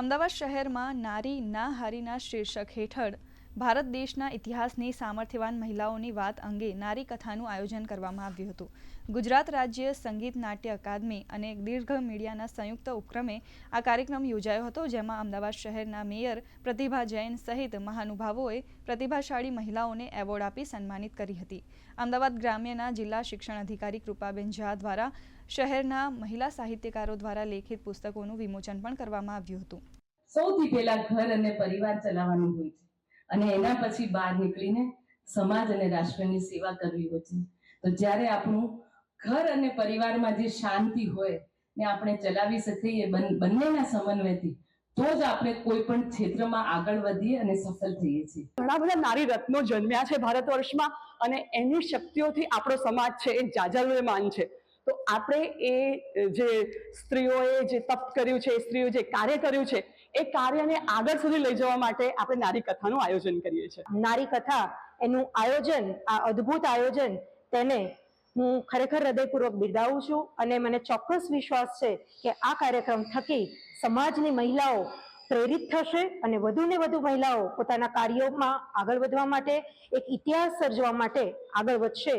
અમદાવાદ શહેરમાં નારી ના હારીના શીર્ષક હેઠળ ભારત દેશના ઇતિહાસની સામર્થ્યવાન મહિલાઓની વાત અંગે નારી કથાનું આયોજન કરવામાં આવ્યું હતું. ગુજરાત રાજ્ય સંગીત નાટ્ય અકાદમી અને દીર્ઘ મીડિયાના સંયુક્ત ઉપક્રમે આ કાર્યક્રમ યોજાયો હતો, જેમાં અમદાવાદ શહેરના મેયર પ્રતિભા જૈન સહિત મહાનુભાવોએ પ્રતિભાશાળી મહિલાઓને એવોર્ડ આપી સન્માનિત કરી હતી. અમદાવાદ ગ્રામ્યના જિલ્લા શિક્ષણ અધિકારી કૃપાબેન ઝા દ્વારા શહેરના મહિલા સાહિત્યકારો દ્વારા લેખિત પુસ્તકોનું વિમોચન પણ કરવામાં આવ્યું હતું. સૌથી પહેલા ઘર અને પરિવાર ચલાવવાનું હોય છે અને એના પછી બહાર નીકળીને સમાજ અને રાષ્ટ્રની સેવા કરવી હોય છે. તો જ્યારે આપણું ઘર અને પરિવારમાં જે શાંતિ હોય ને આપણે ચલાવી શકીએ બંનેના સમન્વયથી, તો જ આપણે કોઈ પણ ક્ષેત્રમાં આગળ વધીએ અને સફળ થઈએ છીએ. ઘણા બધા નારી રત્નો જન્મ્યા છે ભારત વર્ષમાં અને એની શક્તિઓથી આપણો સમાજ છે એ જાજાલ્યમાન છે. તો આપણે એ જે સ્ત્રીઓએ જે તપ કર્યું છે, સ્ત્રીઓ જે કાર્ય કર્યું છે, એ કાર્યને આગળ સુધી લઈ જવા માટે આપણે નારી કથાનું આયોજન કરીએ છીએ. નારી કથા એનું આયોજન, આ અદ્ભુત આયોજન, તેને હું ખરેખર હૃદયપૂર્વક બિરદાવું છું અને મને ચોક્કસ વિશ્વાસ છે કે આ કાર્યક્રમ થકી સમાજની મહિલાઓ પ્રેરિત થશે અને વધુને વધુ મહિલાઓ પોતાના કાર્યોમાં આગળ વધવા માટે, એક ઇતિહાસ સર્જવા માટે આગળ વધશે.